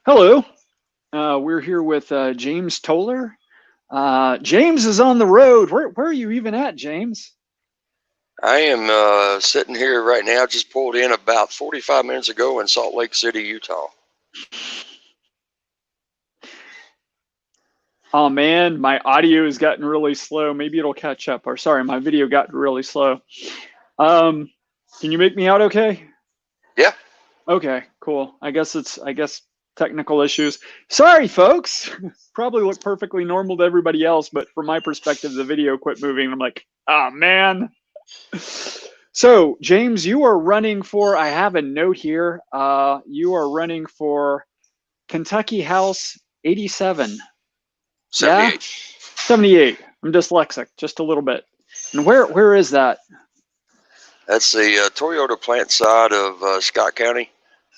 Hello. We're here with James Toller. James is on the road. Where are you even at, James? I am sitting here right now, just pulled in about 45 minutes ago in Salt Lake City, Utah. Oh man, my audio has gotten really slow. Maybe it'll catch up. Or sorry, my video got really slow. Can you make me out okay? Yeah. Okay, cool. I guess technical issues. Sorry, folks. Probably look perfectly normal to everybody else, but from my perspective, the video quit moving. I'm like, oh man. So, James, you are running for, I have a note here. You are running for Kentucky House 87. 78. Yeah? 78. I'm dyslexic, just a little bit. And where is that? That's the Toyota plant side of Scott County.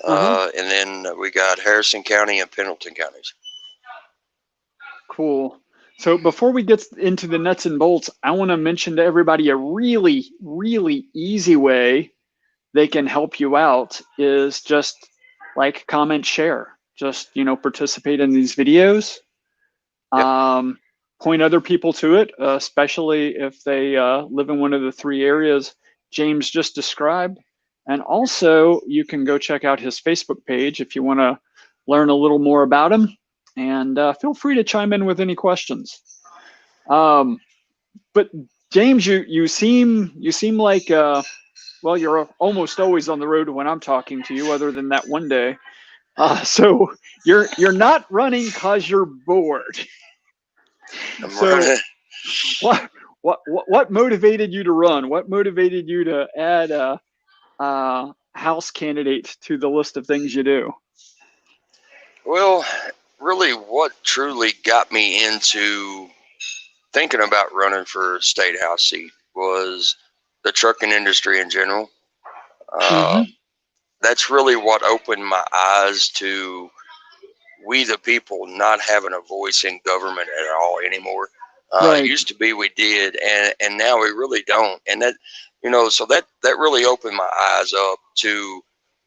And then we got Harrison County and Pendleton counties. Cool. So before we get into the nuts and bolts, I want to mention to everybody a really, really easy way they can help you out is just like, comment, share. Just, participate in these videos. Yep. Point other people to it, especially if they live in one of the three areas James just described. And also, you can go check out his Facebook page if you want to learn a little more about him. And feel free to chime in with any questions. But James, you seem like well, you're almost always on the road when I'm talking to you, other than that one day. So you're not running because you're bored. So what motivated you to run? What motivated you to add a House candidate to the list of things you do? Well, really, what truly got me into thinking about running for state house seat was the trucking industry in general. That's really what opened my eyes to we the people not having a voice in government at all anymore. Right. It used to be we did, and now we really don't. And that, so that really opened my eyes up to,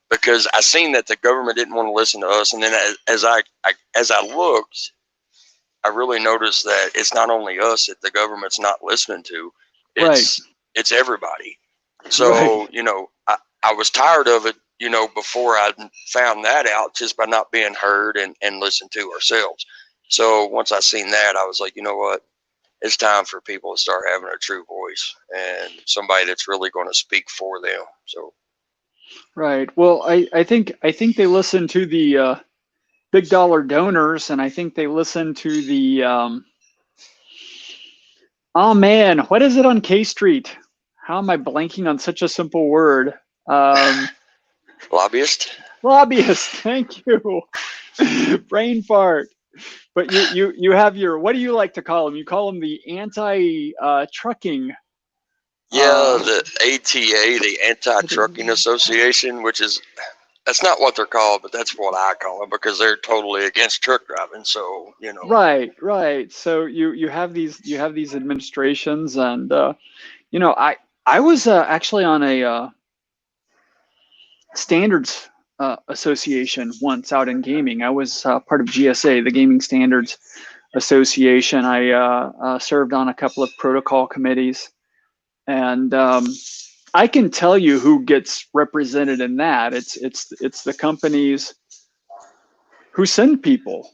because I seen that the government didn't want to listen to us. And then as I looked, I really noticed that it's not only us that the government's not listening to. It's everybody. So, I was tired of it, before I found that out, just by not being heard and listened to ourselves. So once I seen that, I was like, you know what? It's time for people to start having a true voice and somebody that's really going to speak for them. So. Right. Well, I think they listen to the big dollar donors, and I think they listen to the oh man, what is it on K Street? How am I blanking on such a simple word? Lobbyist. Lobbyist. Thank you. Brain fart. But you have your, what do you like to call them? You call them the anti-trucking. Yeah, the ATA, the Anti-Trucking Association, which is, that's not what they're called, but that's what I call them, because they're totally against truck driving. So, Right. So you have these administrations, and I was actually on a standards association once out in gaming. I was part of GSA, the Gaming Standards Association. I served on a couple of protocol committees, and I can tell you who gets represented in that. It's the companies who send people.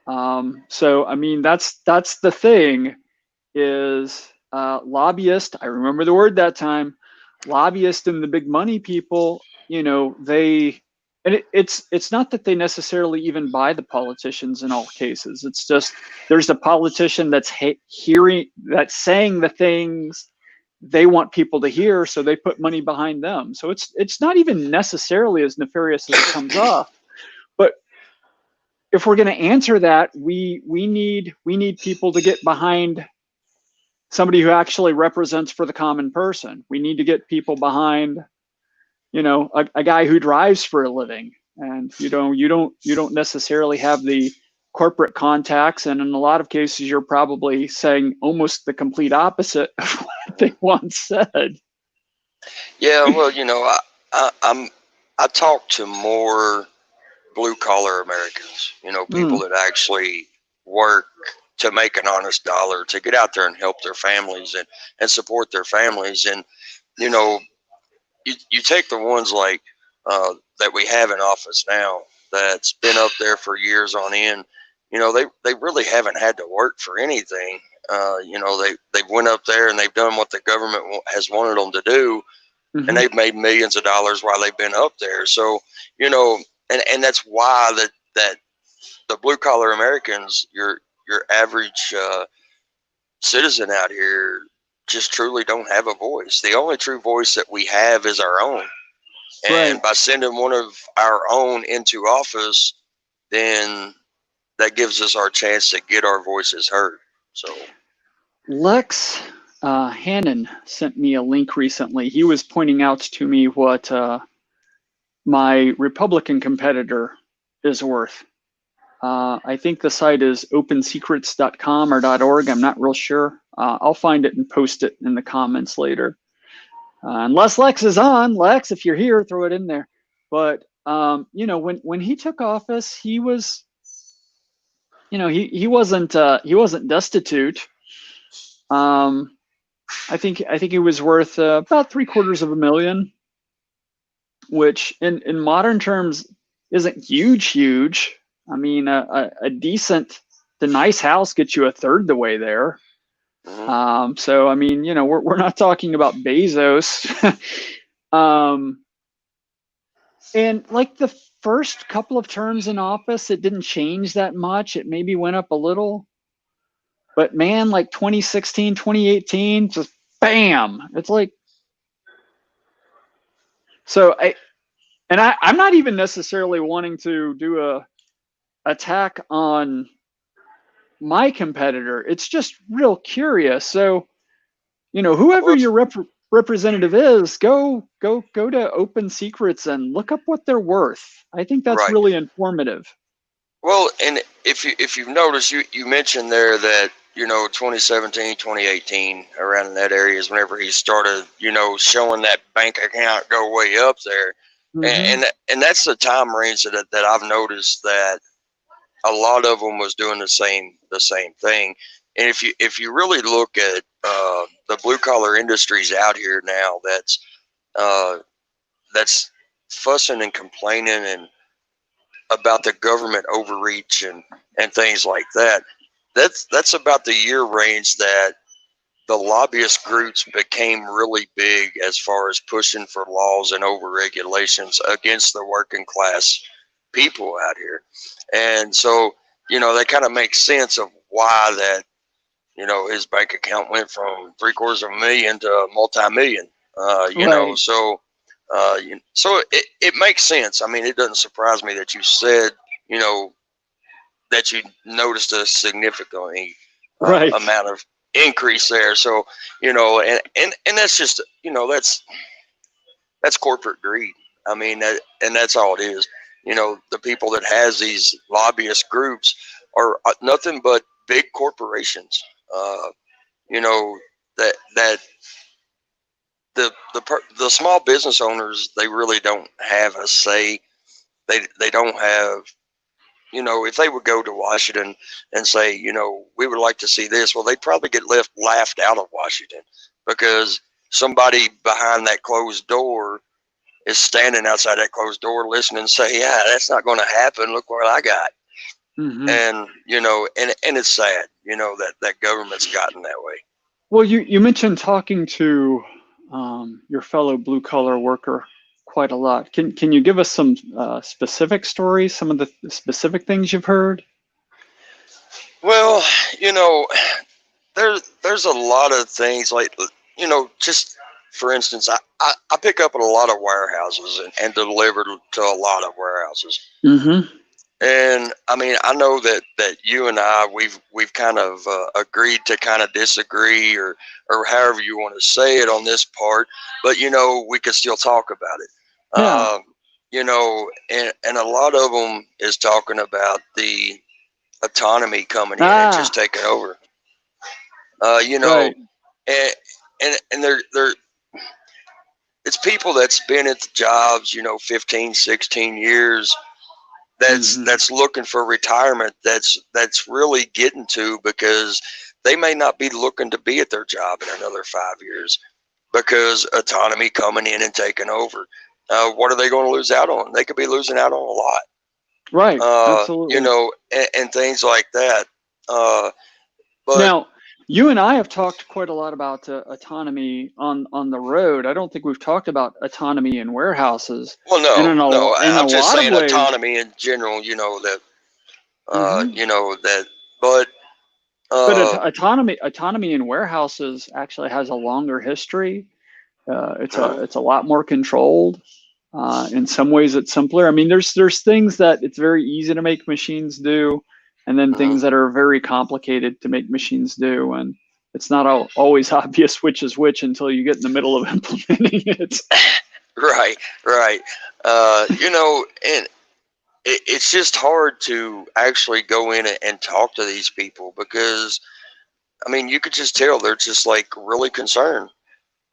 So I mean, that's the thing is lobbyist. I remember the word that time. Lobbyist and the big money people. It's not that they necessarily even buy the politicians in all cases. It's just there's a politician that's saying the things they want people to hear, so they put money behind them. So it's not even necessarily as nefarious as it comes off. But if we're going to answer that, we need people to get behind somebody who actually represents for the common person. We need to get people behind, a guy who drives for a living, and you don't necessarily have the corporate contacts, and in a lot of cases you're probably saying almost the complete opposite of what they once said. Yeah, well, I talk to more blue collar Americans, people Mm. that actually work to make an honest dollar, to get out there and help their families and support their families. And, you know, you take the ones like that we have in office now that's been up there for years on end. They really haven't had to work for anything. They went up there and they've done what the government has wanted them to do, and Hmm. they've made millions of dollars while they've been up there. So, and that's why that the blue collar Americans, your average citizen out here, just truly don't have a voice. The only true voice that we have is our own. Right. And by sending one of our own into office, then that gives us our chance to get our voices heard. So, Lex Hannon sent me a link recently. He was pointing out to me what my Republican competitor is worth. I think the site is opensecrets.com or .org. I'm not real sure. I'll find it and post it in the comments later. Unless Lex is on. Lex, if you're here, throw it in there. But when he took office, he was, he wasn't destitute. I think he was worth about $750,000, which in modern terms isn't huge. I mean, a decent, the nice house gets you a third the way there. So I mean, we're not talking about Bezos. And like the first couple of terms in office, it didn't change that much. It maybe went up a little, but man, like 2016, 2018, just bam. It's like, so I'm not even necessarily wanting to do a attack on my competitor. It's just real curious. So, whoever well, your representative is, go to Open Secrets and look up what they're worth. I think that's right. really informative. Well, and if you've noticed, you mentioned there that 2017, 2018, around in that area is whenever he started showing that bank account go way up there, Mm-hmm. and that's the time range that I've noticed that a lot of them was doing the same thing. And if you really look at the blue collar industries out here now, uh, that's fussing and complaining and about the government overreach and things like that. That's about the year range that the lobbyist groups became really big as far as pushing for laws and over regulations against the working class people out here. And so, that kind of makes sense of why that, his bank account went from $750,000 to multi-million, Right. so it makes sense. I mean, it doesn't surprise me that you said, you know, that you noticed a significantly Right. amount of increase there. So, and that's just, that's corporate greed. I mean, and that's all it is. The people that has these lobbyist groups are nothing but big corporations. Uh, you know that the small business owners, they really don't have a say. They don't have, if they would go to Washington and say, we would like to see this, well, they'd probably get laughed out of Washington because somebody behind that closed door is standing outside that closed door listening and say, yeah, that's not going to happen. Look what I got. Mm-hmm. And, and it's sad, that government's gotten that way. Well, you mentioned talking to your fellow blue collar worker quite a lot. Can you give us some specific stories? Some of the specific things you've heard? Well, there's a lot of things like, just for instance, I pick up at a lot of warehouses and deliver to a lot of warehouses. Mm-hmm. And I mean, I know that you and I, we've kind of agreed to kind of disagree or however you want to say it on this part, but we could still talk about it. Yeah. And a lot of them is talking about the autonomy coming in and just taking over. Right. And they're it's people that's been at the jobs, 15, 16 years that's looking for retirement, that's really getting to, because they may not be looking to be at their job in another 5 years because autonomy coming in and taking over. What are they going to lose out on? They could be losing out on a lot. Right. Absolutely. You know, and things like that. But now, you and I have talked quite a lot about autonomy on the road. I don't think we've talked about autonomy in warehouses. well, no, I'm just lot saying of ways, autonomy in general. You know that. You know that, but autonomy in warehouses actually has a longer history. It's a lot more controlled. In some ways, it's simpler. I mean, there's things that it's very easy to make machines do, and then things that are very complicated to make machines do, and it's not always obvious which is which until you get in the middle of implementing it. Right. You know, and it's just hard to actually go in and talk to these people, because, I mean, you could just tell they're just like really concerned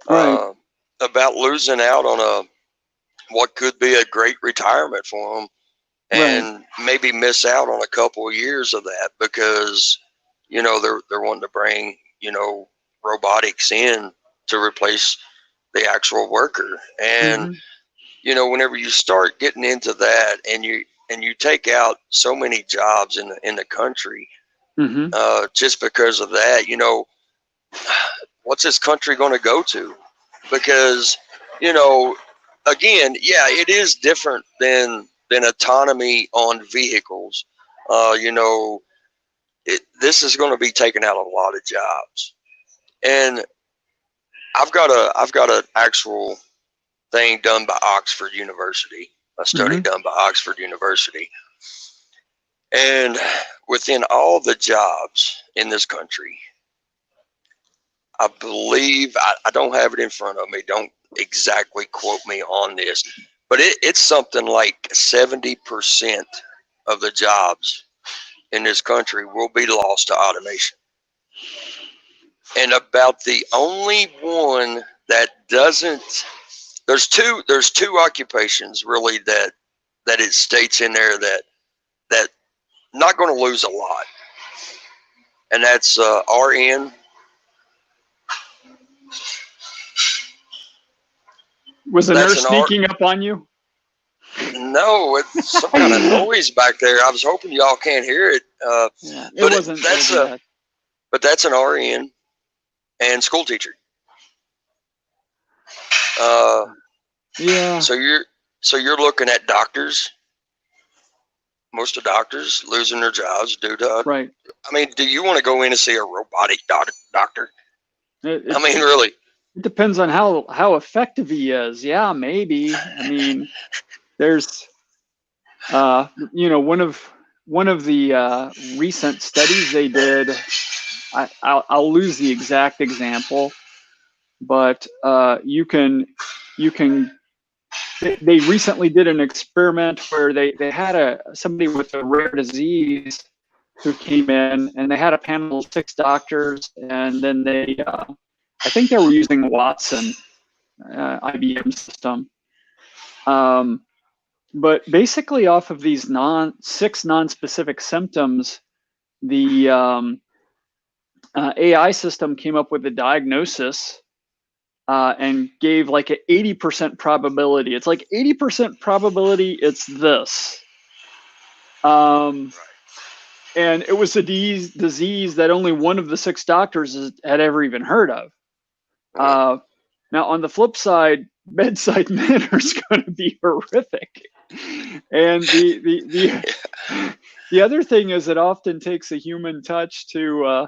about losing out on what could be a great retirement for them, and maybe miss out on a couple of years of that, because, you know, they're wanting to bring, you know, robotics in to replace the actual worker. And you know, whenever you start getting into that, and you take out so many jobs in the country, just because of that, you know, what's this country going to go to? Because, you know, again, yeah, it is different than autonomy on vehicles. You know, this is going to be taking out a lot of jobs, and I've got an actual thing done by Oxford University, a study done by Oxford University, and within all the jobs in this country, I believe, I don't have it in front of me, don't exactly quote me on this, but it's something like 70% of the jobs in this country will be lost to automation. And about the only one that doesn't, there's two occupations really that it states in there that not going to lose a lot, and that's RN. Was a nurse sneaking up on you? No, it's some kind of noise back there. I was hoping y'all can't hear it. It wasn't. But that's an RN and school teacher. Yeah. So you're looking at doctors. Most of doctors losing their jobs due to. Right. I mean, do you want to go in and see a robotic doctor? I mean, really. It depends on how effective he is. Yeah, maybe. I mean, there's, you know, one of the recent studies they did. I'll lose the exact example, but you can. They recently did an experiment where they had somebody with a rare disease who came in, and they had a panel of 6 doctors, and then they, I think they were using the Watson IBM system. But basically, off of these 6 non-specific symptoms, the AI system came up with a diagnosis and gave like an 80% probability. It's like 80% probability it's this. And it was a disease that only one of the 6 doctors had ever even heard of. Now, on the flip side, bedside manner is going to be horrific. And the other thing is, it often takes a human touch to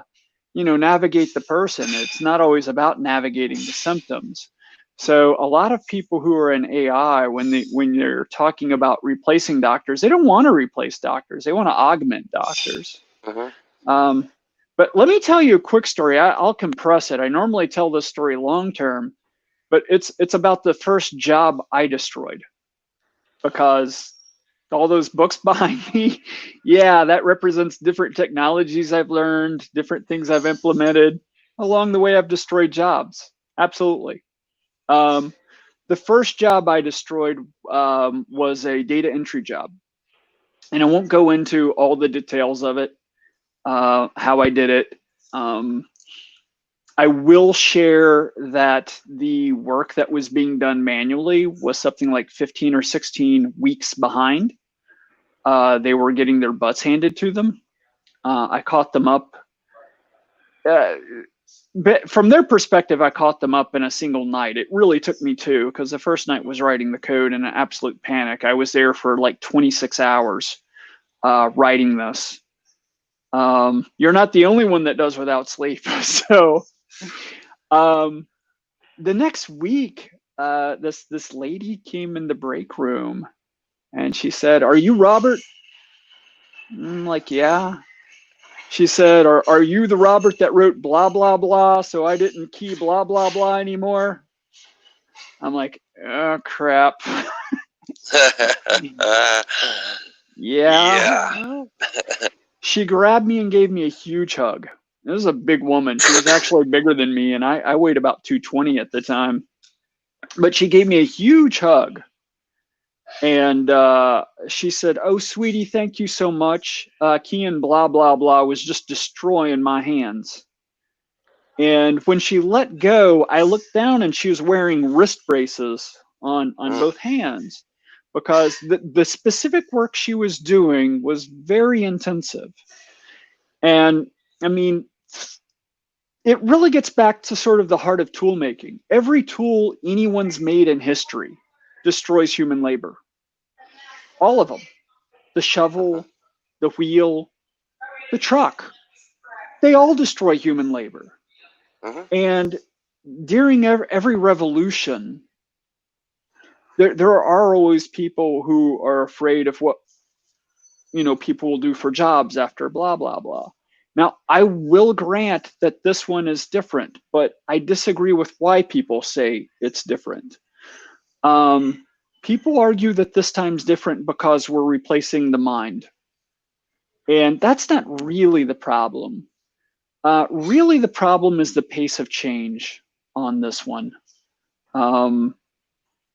you know, navigate the person. It's not always about navigating the symptoms. So a lot of people who are in AI, when they're talking about replacing doctors, they don't want to replace doctors. They want to augment doctors. But let me tell you a quick story. I'll compress it. I normally tell this story long term, but it's about the first job I destroyed, because all those books behind me, yeah, that represents different technologies I've learned, different things I've implemented. Along the way, I've destroyed jobs. Absolutely. The first job I destroyed was a data entry job. And I won't go into all the details of it, how I did it. I will share that the work that was being done manually was something like 15 or 16 weeks behind. They were getting their butts handed to them. I caught them up. But from their perspective, I caught them up in a single night. It really took me two, because the first night was writing the code in an absolute panic. I was there for like 26 hours writing this. You're not the only one that does without sleep. So the next week, this lady came in the break room and she said, "Are you Robert?" I'm like, "Yeah." She said, are you the Robert that wrote blah, blah, blah, so I didn't key blah, blah, blah anymore? I'm like, oh, crap. Yeah. She grabbed me and gave me a huge hug. This is a big woman. She was actually bigger than me, and I weighed about 220 at the time. But she gave me a huge hug. And she said, "Oh, sweetie, thank you so much. Keying blah, blah, blah was just destroying my hands." And when she let go, I looked down and she was wearing wrist braces on both hands, because the specific work she was doing was very intensive. And I mean, it really gets back to sort of the heart of tool making. Every tool anyone's made in history destroys human labor. All of them. The shovel, the wheel, the truck. They all destroy human labor. And during every revolution, there are always people who are afraid of what, people will do for jobs after blah, blah, blah. Now, I will grant that this one is different, but I disagree with why people say it's different. People argue that this time's different because we're replacing the mind. And that's not really the problem. Really, the problem is the pace of change on this one.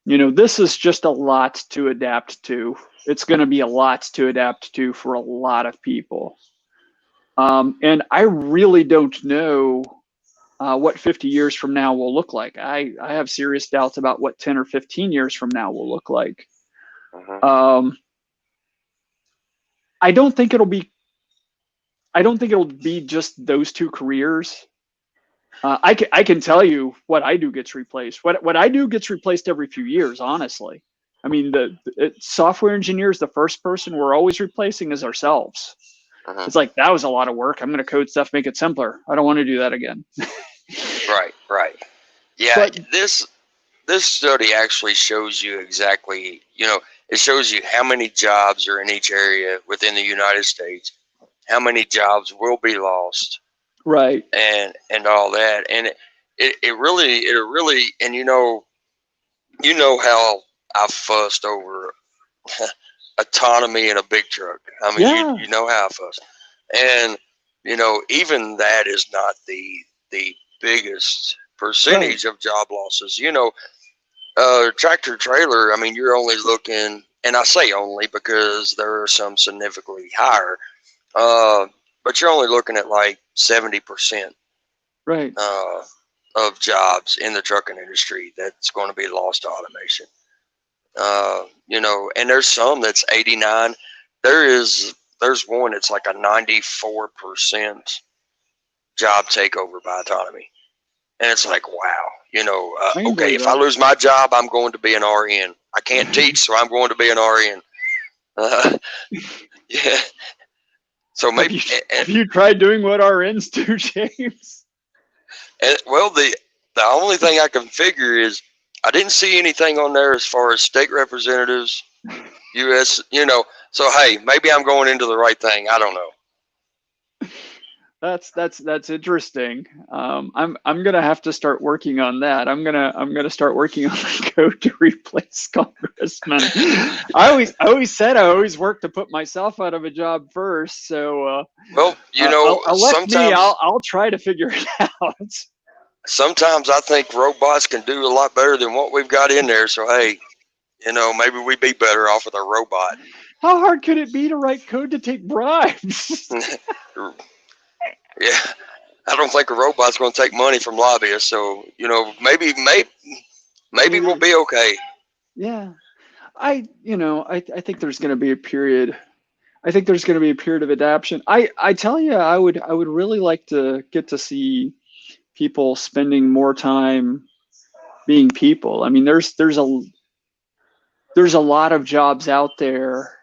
This is just a lot to adapt to. It's going to be a lot to adapt to for a lot of people. And I really don't know what 50 years from now will look like. I have serious doubts about what 10 or 15 years from now will look like. I don't think it'll be just those two careers. I can tell you what I do gets replaced. What I do gets replaced every few years, honestly. I mean, the software engineers, the first person we're always replacing is ourselves. It's like, that was a lot of work. I'm going to code stuff, make it simpler. I don't want to do that again. Right. Yeah, but this study actually shows you exactly, it shows you how many jobs are in each area within the United States, how many jobs will be lost. Right. And all that. And it really, and you know how I fussed over autonomy in a big truck. I mean, yeah. you know how I fussed. And, even that is not the biggest percentage of job losses. Tractor trailer, I mean, you're only looking, and I say only because there are some significantly higher, but you're only looking at like 70%, right, of jobs in the trucking industry that's going to be lost to automation. And there's some that's 89. There's one that's like a 94% job takeover by autonomy, and it's like, wow, okay, if I lose my job, I'm going to be an RN. I can't teach, so I'm going to be an RN. Yeah. So maybe have you tried doing what RNs do, James? And well, the only thing I can figure is I didn't see anything on there as far as state representatives, U.S. So hey, maybe I'm going into the right thing. I don't know. That's interesting. I'm gonna have to start working on that. I'm gonna start working on the code to replace congressmen. I always said I always work to put myself out of a job first. So well, sometimes I'll try to figure it out. Sometimes I think robots can do a lot better than what we've got in there. So hey, maybe we'd be better off with a robot. How hard could it be to write code to take bribes? Yeah, I don't think a robot's going to take money from lobbyists. So maybe we'll be okay. Yeah, I think there's going to be a period. I think there's going to be a period of adaptation. I tell you, I would really like to get to see people spending more time being people. I mean, there's a lot of jobs out there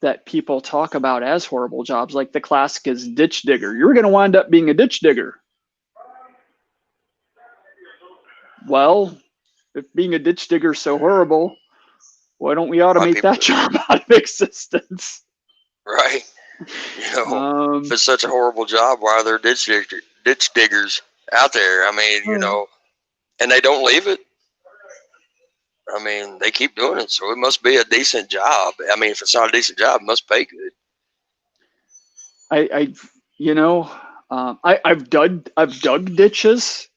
that people talk about as horrible jobs, like the classic is ditch digger. You're going to wind up being a ditch digger. Well, if being a ditch digger is so horrible, why don't we automate that job out of existence? Right. If it's such a horrible job, why are there ditch diggers out there? I mean, and they don't leave it. I mean, they keep doing it, so it must be a decent job. I mean, if it's not a decent job, it must pay good. I've dug ditches,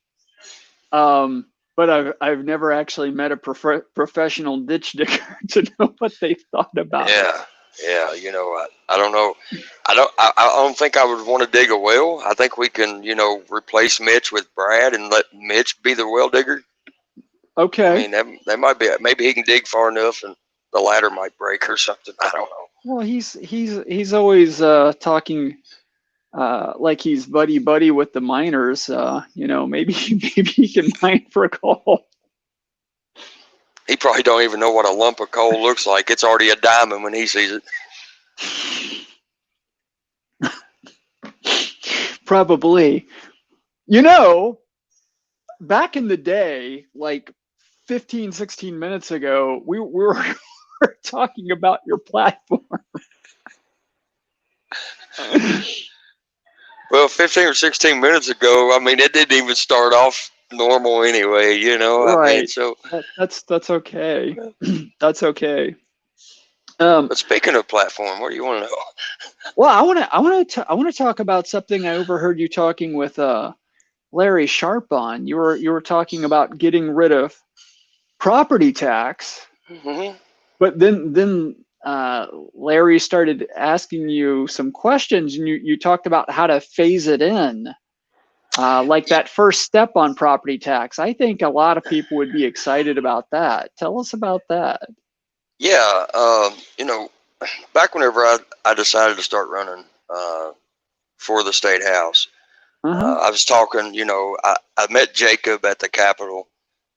but I've never actually met a professional ditch digger to know what they thought about it. Yeah. I don't know. I don't think I would want to dig a well. I think we can, replace Mitch with Brad and let Mitch be the well digger. Okay. I mean, that might be. Maybe he can dig far enough, and the ladder might break or something. I don't know. Well, he's always talking like he's buddy with the miners. Maybe he can mine for a coal. He probably don't even know what a lump of coal looks like. It's already a diamond when he sees it. Probably. Back in the day, like 15, 16 minutes ago, we were talking about your platform. Well, 15 or 16 minutes ago, I mean, it didn't even start off normal anyway, Right. I mean, so that's okay. That's okay. But speaking of platform, what do you want to know? Well, I want to talk about something I overheard you talking with Larry Sharp on. You were talking about getting rid of property tax, but then Larry started asking you some questions, and you talked about how to phase it in, like that first step on property tax. I think a lot of people would be excited about that. Tell us about that. Yeah, back whenever I decided to start running for the state house, I was talking. I met Jacob at the Capitol,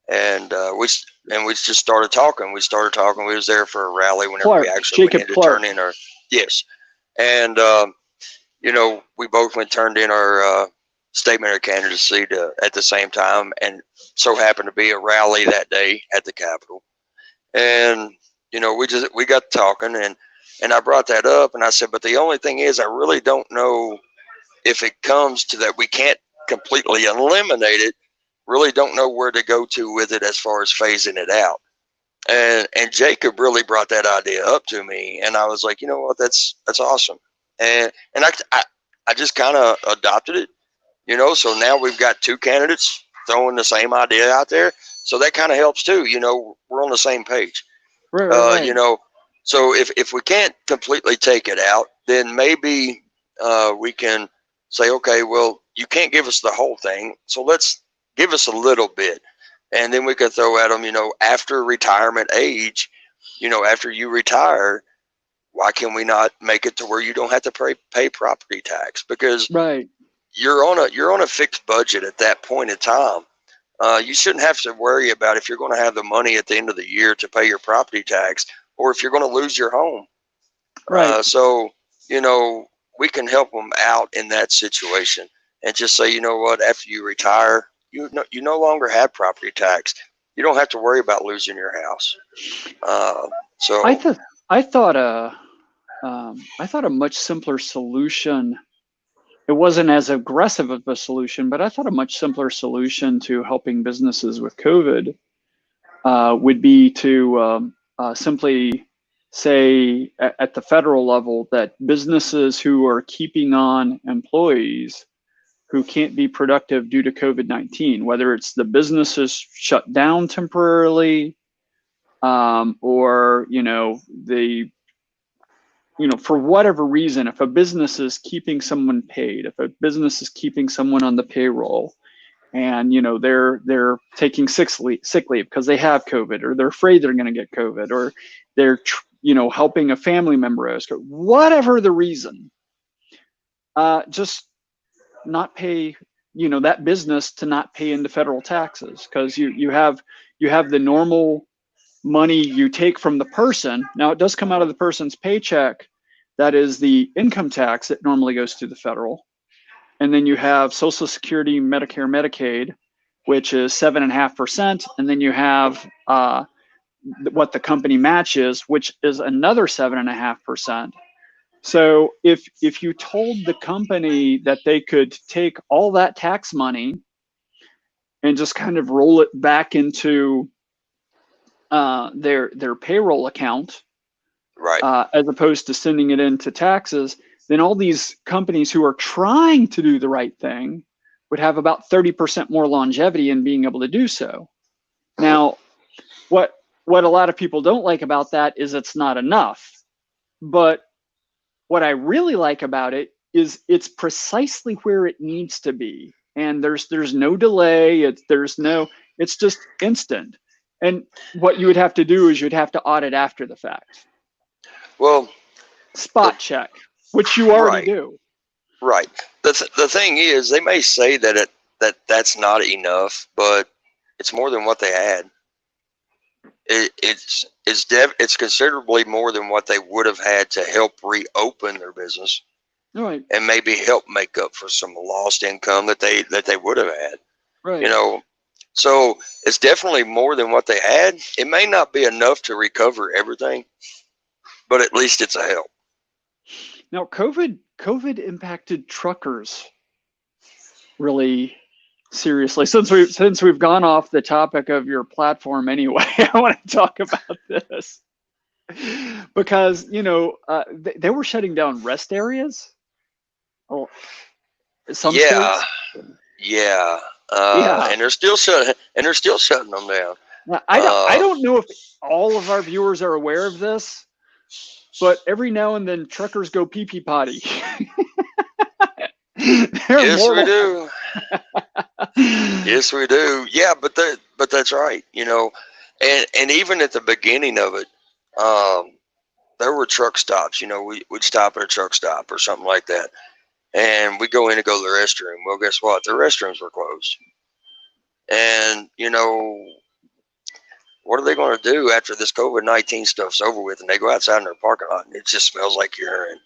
and we just started talking. We was there for a rally whenever Clark, we actually Jacob went in to Clark. turn in our and we both went turned in our statement of candidacy at the same time, and so happened to be a rally that day at the Capitol, and we got talking, and I brought that up, and I said, but the only thing is, I really don't know if it comes to that we can't completely eliminate it. Really don't know where to go to with it as far as phasing it out. And Jacob really brought that idea up to me, and I was like, you know what, that's awesome, and I just kind of adopted it, So now we've got two candidates throwing the same idea out there, so that kind of helps too. We're on the same page. Right. So if we can't completely take it out, then maybe we can say, okay, well, you can't give us the whole thing, so let's give us a little bit, and then we can throw at them, after retirement age, after you retire, why can we not make it to where you don't have to pay property tax? Because you're on a fixed budget at that point in time. You shouldn't have to worry about if you're going to have the money at the end of the year to pay your property tax, or if you're going to lose your home. So we can help them out in that situation, and just say, you know what, after you retire, you no longer have property tax. You don't have to worry about losing your house. So I thought a much simpler solution. It wasn't as aggressive of a solution, but I thought a much simpler solution to helping businesses with COVID would be to simply say at the federal level that businesses who are keeping on employees who can't be productive due to COVID-19, whether it's the businesses shut down temporarily or for whatever reason, if a business is keeping someone paid, if a business is keeping someone on the payroll, and they're taking sick leave because they have COVID, or they're afraid they're going to get COVID, or they're helping a family member, whatever the reason, just not pay that business to not pay into federal taxes, because you have the normal money you take from the person. Now it does come out of the person's paycheck. That is the income tax that normally goes to the federal. And then you have Social Security, Medicare, Medicaid, which is 7.5%. And then you have what the company matches, which is another 7.5%. So if you told the company that they could take all that tax money and just kind of roll it back into their payroll account, right, as opposed to sending it into taxes, then all these companies who are trying to do the right thing would have about 30% more longevity in being able to do so. Now, what a lot of people don't like about that is it's not enough. But what I really like about it is it's precisely where it needs to be. And there's no delay. It's just instant. And what you would have to do is you'd have to audit after the fact. Well, spot check, which you already do. Right. The thing is, they may say that that's not enough, but it's more than what they had. It's considerably more than what they would have had to help reopen their business, right, and maybe help make up for some lost income that they would have had. Right. So it's definitely more than what they had. It may not be enough to recover everything, but at least it's a help. Now, COVID impacted truckers really seriously. Since we've gone off the topic of your platform anyway, I want to talk about this because they were shutting down rest areas. Oh, some states. Yeah. And they're still shutting them down. Now, I don't know if all of our viewers are aware of this, but every now and then truckers go pee-pee potty. Yes, we do. Yes, we do. Yeah, but that's right. And even at the beginning of it, there were truck stops. We'd stop at a truck stop or something like that, and we go in and go to the restroom. Well, guess what? The restrooms were closed. And what are they going to do after this COVID-19 stuff's over with, and they go outside in their parking lot and it just smells like urine?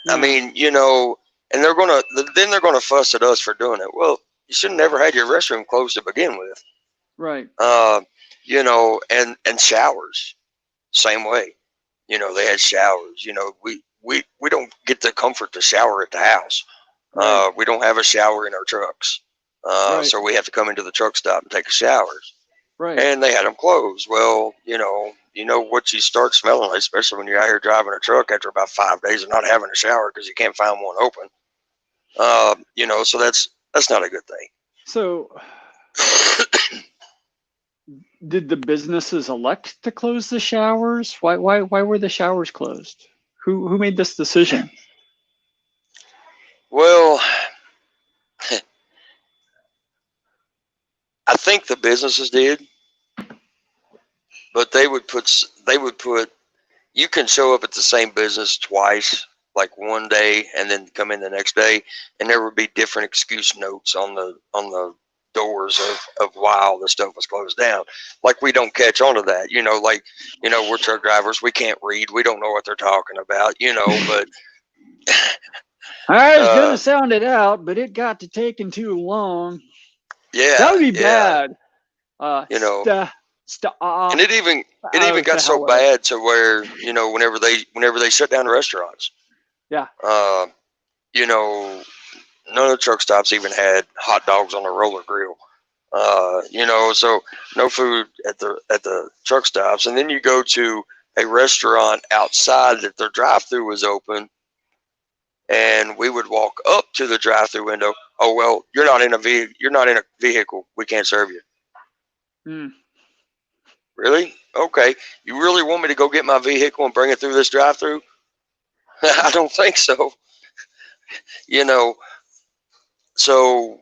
Yeah. I mean, and they're going to fuss at us for doing it. Well, you should have never had your restroom closed to begin with. Right. And showers, same way. They had showers. We don't get the comfort to shower at the house. Right. We don't have a shower in our trucks. Right. So we have to come into the truck stop and take a shower. Right. And they had them closed. Well, what you start smelling, especially when you're out here driving a truck after about 5 days of not having a shower because you can't find one open. So that's not a good thing. So did the businesses elect to close the showers? Why were the showers closed? Who made this decision? Well, I think the businesses did, but they would put you can show up at the same business twice, like one day and then come in the next day, and there would be different excuse notes on the doors of why all the stuff was closed down. Like, we don't catch on to that, we're truck drivers, we can't read, we don't know what they're talking about, but I was gonna sound it out, but it got to taking too long. Yeah, that would be bad. And it even got so bad to where whenever they shut down the restaurants. Yeah. None of the truck stops even had hot dogs on the roller grill. So no food at the truck stops, and then you go to a restaurant outside that their drive-through was open, and we would walk up to the drive-through window. Oh, well, you're not in a vehicle. We can't serve you. Really? Okay. You really want me to go get my vehicle and bring it through this drive-through? I don't think so. You know, so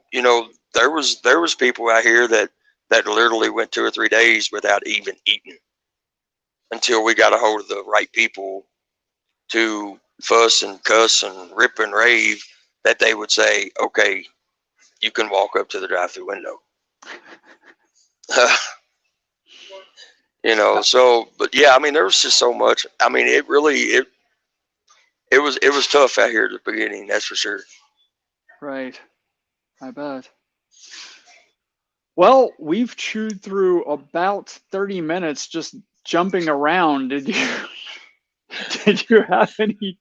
there was people out here that literally went 2 or 3 days without even eating until we got a hold of the right people to fuss and cuss and rip and rave that they would say, okay, you can walk up to the drive-through window. So, but yeah, I mean, there was just so much. I mean, it was tough out here at the beginning, that's for sure. Right. I bet. Well, we've chewed through about 30 minutes just jumping around. Did you have any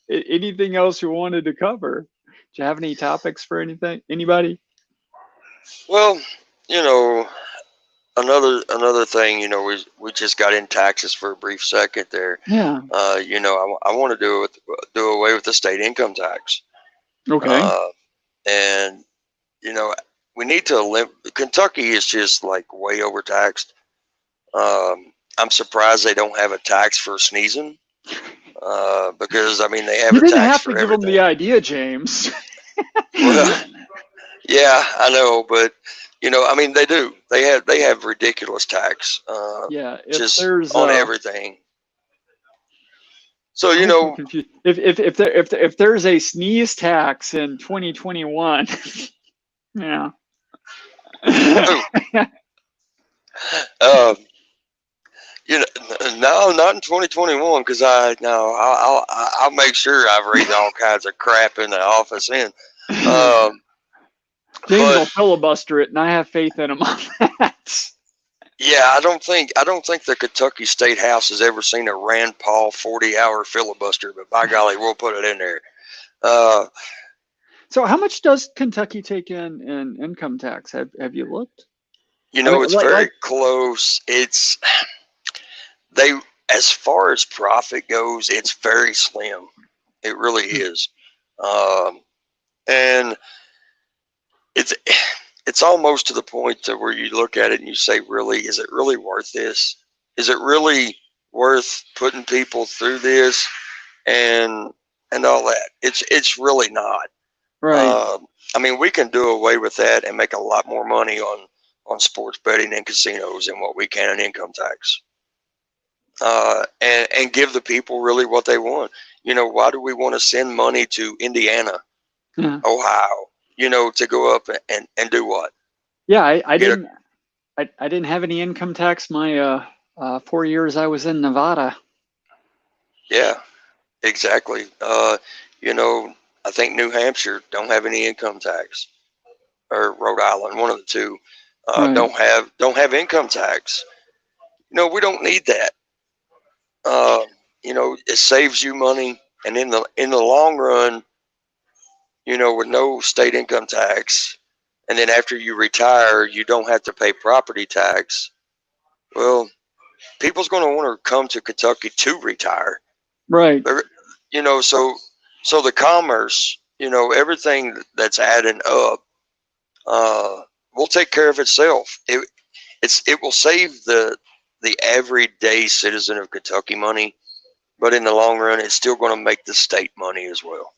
anything else you wanted to cover? Do you have any topics for anybody? Well, another thing, we just got in taxes for a brief second there. Yeah. I want to do away with the state income tax. Okay. And we need to Kentucky is just like way overtaxed. I'm surprised they don't have a tax for sneezing. Because I mean they have You a didn't tax have for to give everything. them the idea, James. Well, yeah, I know, but I mean they do. They have ridiculous tax. Yeah, just on everything. So if there's a sneeze tax in 2021, yeah. No, not in 2021, because I'll make sure I've read all kinds of crap in the office. James will filibuster it, and I have faith in him on that. Yeah, I don't think the Kentucky State House has ever seen a Rand Paul 40-hour filibuster, but by golly, we'll put it in there. So, how much does Kentucky take in income tax? Have you looked? It's very close. It's as far as profit goes, it's very slim. It really is, and it's almost to the point to where you look at it and you say, really, is it really worth this? Is it really worth putting people through this and all that? It's really not. Right. I mean, we can do away with that and make a lot more money on sports betting and casinos than what we can in income tax. And give the people really what they want. Why do we want to send money to Indiana, Ohio, to go up and do what? Yeah, I didn't have any income tax my 4 years I was in Nevada. Yeah, exactly. I think New Hampshire don't have any income tax, or Rhode Island, one of the two, Right. don't have income tax. We don't need that. It saves you money, and in the long run, with no state income tax, and then after you retire, you don't have to pay property tax. Well, people's going to want to come to Kentucky to retire. Right. So the commerce, everything that's adding up, will take care of itself. It will save the everyday citizen of Kentucky money, but in the long run, it's still going to make the state money as well.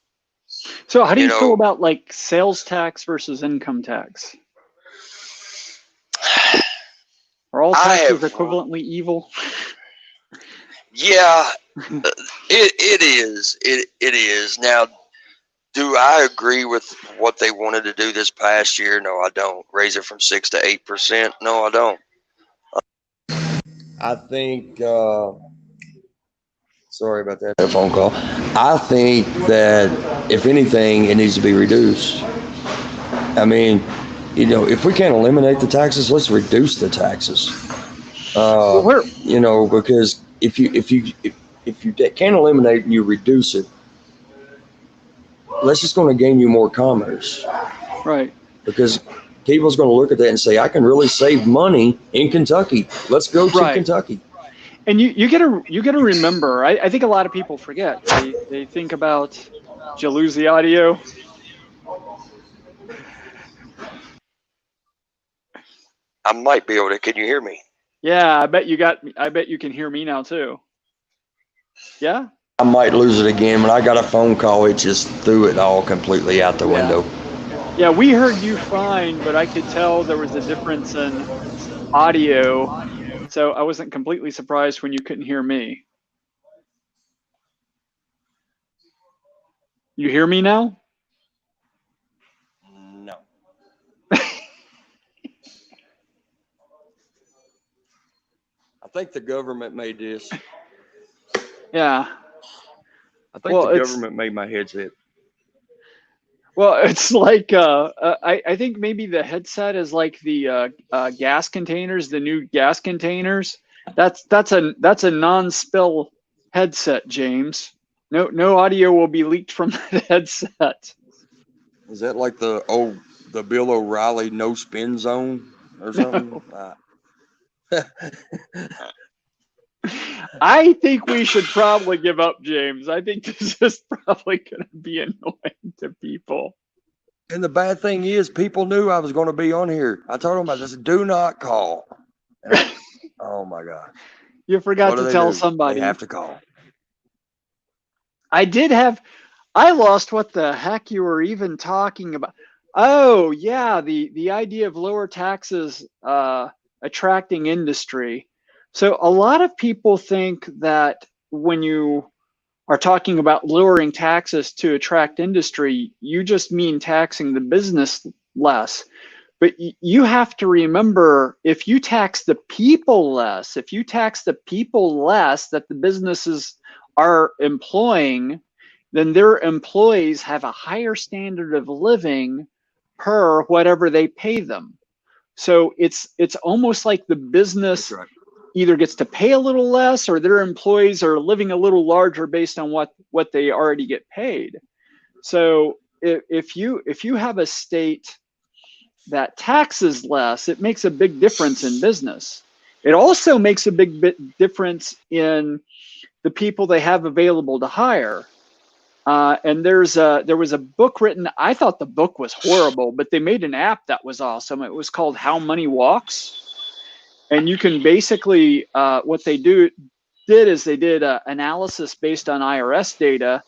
So how do you feel about like sales tax versus income tax? Are all taxes equivalently evil? Yeah, it is. It is. Now, do I agree with what they wanted to do this past year? No, I don't. Raise it from 6 to 8%? No, I don't. I think, sorry about that phone call. I think that if anything, it needs to be reduced. I mean, if we can't eliminate the taxes, let's reduce the taxes. Because if you can't eliminate and you reduce it, that's just going to gain you more commerce. Right. Because people's going to look at that and say, I can really save money in Kentucky. Let's go to Kentucky. And you gotta remember, I think a lot of people forget. They think about, did you lose the audio? I might be able to. Can you hear me? Yeah, I bet you can hear me now too. Yeah? I might lose it again. When I got a phone call, it just threw it all completely out the window. Yeah, we heard you fine, but I could tell there was a difference in audio. So I wasn't completely surprised when you couldn't hear me. You hear me now? No. I think the government made this. Yeah. I think the government made my headset. Well, it's like I think maybe the headset is like the gas containers, the new gas containers. That's a non-spill headset, James. No audio will be leaked from that headset. Is that like the Bill O'Reilly no spin zone or something? No. I think we should probably give up, James. I think this is probably going to be annoying to people. And the bad thing is, people knew I was going to be on here. I told them, I just do not call. Oh my God. You forgot to tell somebody. They have to call. I lost what the heck you were even talking about. Oh yeah, the idea of lower taxes attracting industry. So a lot of people think that when you are talking about lowering taxes to attract industry, you just mean taxing the business less. But you have to remember, if you tax the people less, that the businesses are employing, then their employees have a higher standard of living per whatever they pay them. So it's almost like the business either gets to pay a little less, or their employees are living a little larger based on what they already get paid. So if you have a state that taxes less, it makes a big difference in business. It also makes a big difference in the people they have available to hire. And there was a book written. I thought the book was horrible, but they made an app that was awesome. It was called How Money Walks. And you can basically, what they did is they did analysis based on IRS data,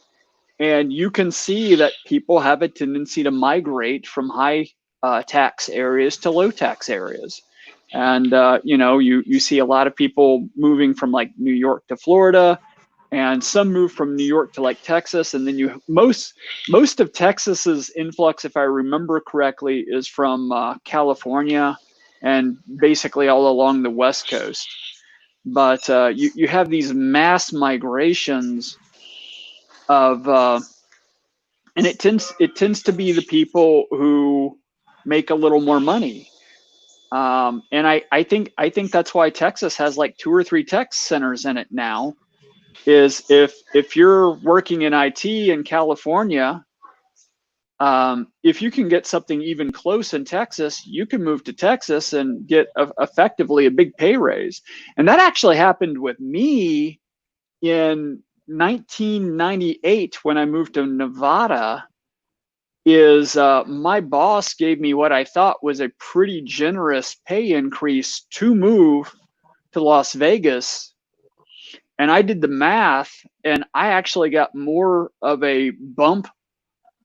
and you can see that people have a tendency to migrate from high tax areas to low tax areas. And you see a lot of people moving from like New York to Florida, and some move from New York to like Texas. And then most of Texas's influx, if I remember correctly, is from California and basically all along the West Coast. But you have these mass migrations of and it tends to be the people who make a little more money. And I think that's why Texas has like 2 or 3 tech centers in it now. Is if you're working in IT in California, if you can get something even close in Texas, you can move to Texas and get effectively a big pay raise. And that actually happened with me in 1998 when I moved to Nevada. My boss gave me what I thought was a pretty generous pay increase to move to Las Vegas. And I did the math, and I actually got more of a bump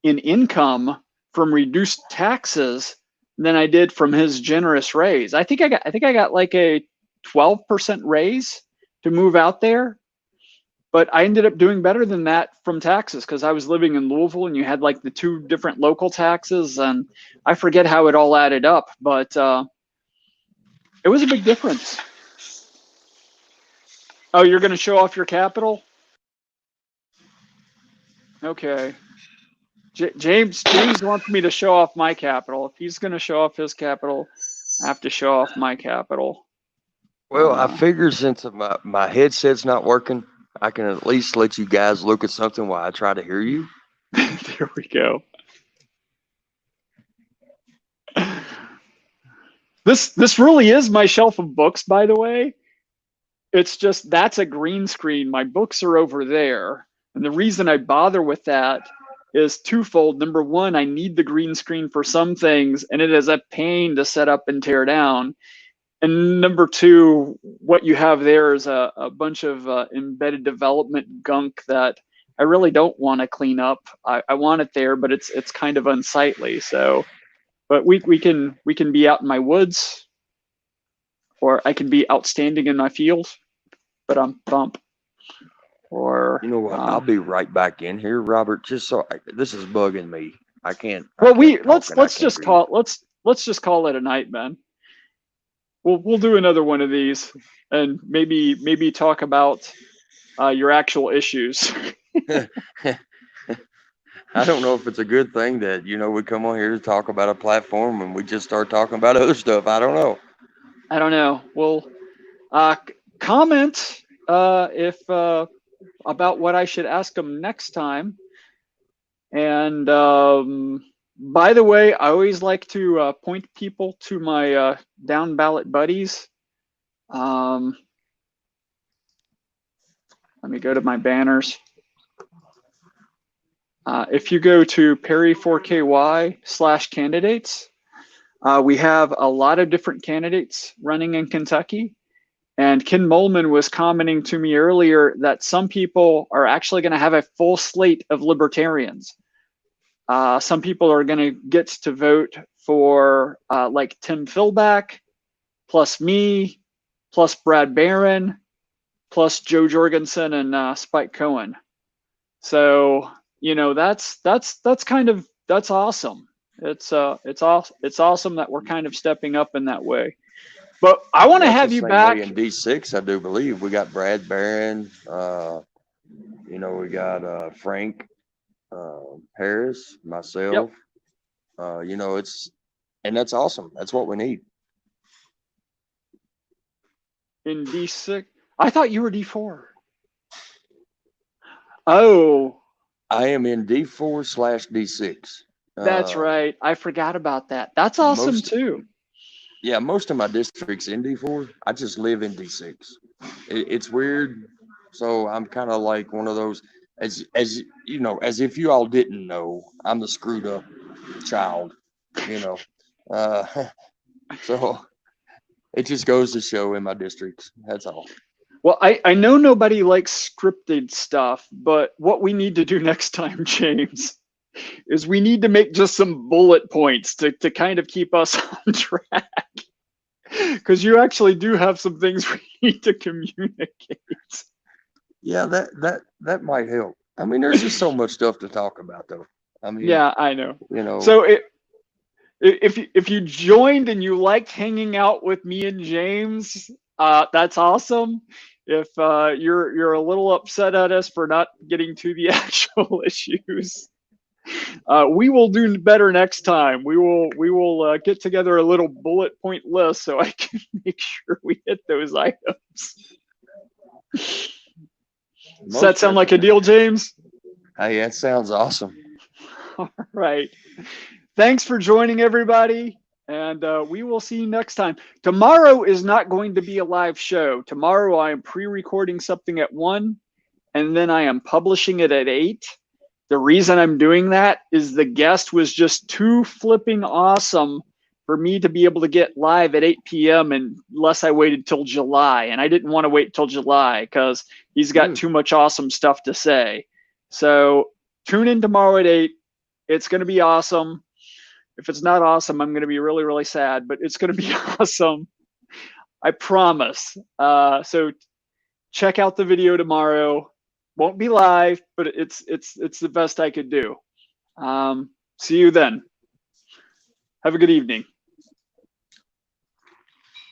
in income from reduced taxes than I did from his generous raise. I think I got like a 12% raise to move out there. But I ended up doing better than that from taxes because I was living in Louisville, and you had like the 2 different local taxes, and I forget how it all added up, but it was a big difference. Oh, you're going to show off your capital? Okay. James wants me to show off my capital. If he's going to show off his capital, I have to show off my capital. Well, I figured since my headset's not working, I can at least let you guys look at something while I try to hear you. There we go. This really is my shelf of books, by the way. It's just that's a green screen. My books are over there. And the reason I bother with that is twofold. Number one, I need the green screen for some things, and it is a pain to set up and tear down. And number two, what you have there is a bunch of embedded development gunk that I really don't want to clean up. I want it there, but it's kind of unsightly. So, but we can be out in my woods, or I can be outstanding in my field, but I'm bump. Or you know what? I'll be right back in here, Robert. Just so this is bugging me. I can't. Well, let's just call it a night, man. We'll do another one of these, and maybe talk about your actual issues. I don't know if it's a good thing that we come on here to talk about a platform and we just start talking about other stuff. I don't know. Well, comment if about what I should ask them next time. And by the way, I always like to point people to my down ballot buddies. Let me go to my banners. If you go to Perry4KY/candidates, we have a lot of different candidates running in Kentucky. And Ken Molman was commenting to me earlier that some people are actually going to have a full slate of libertarians. Some people are going to get to vote for like Tim Philback, plus me, plus Brad Barron, plus Joe Jorgensen and Spike Cohen. So that's awesome. It's awesome that we're kind of stepping up in that way. But I want to have you back in D6. I do believe we got Brad Barron. We got Frank Harris, myself. Yep. And that's awesome. That's what we need. In D6, I thought you were D4. Oh, I am in D4/D6. That's right. I forgot about that. That's awesome too. Yeah, most of my district's in D4. I just live in D6. It's weird. So I'm kind of like one of those, as if you all didn't know, I'm the screwed up child, So it just goes to show in my districts. That's all. Well, I know nobody likes scripted stuff, but what we need to do next time, James, is we need to make just some bullet points to kind of keep us on track. Because you actually do have some things we need to communicate. Yeah, that might help. I mean, there's just so much stuff to talk about, though. I mean, yeah, I know. So if you joined and you liked hanging out with me and James, that's awesome. If you're a little upset at us for not getting to the actual issues, we will do better next time. We will get together a little bullet point list so I can make sure we hit those items. Does that sound like a deal, James? Hey, that sounds awesome. All right. Thanks for joining, everybody. And we will see you next time. Tomorrow is not going to be a live show. Tomorrow I am pre-recording something at 1, and then I am publishing it at 8. The reason I'm doing that is the guest was just too flipping awesome for me to be able to get live at 8 p.m. unless I waited till July. And I didn't want to wait till July because he's got too much awesome stuff to say. So tune in tomorrow at 8. It's going to be awesome. If it's not awesome, I'm going to be really, really sad, but it's going to be awesome. I promise. So check out the video tomorrow. Won't be live, but it's the best I could do. See you then. Have a good evening.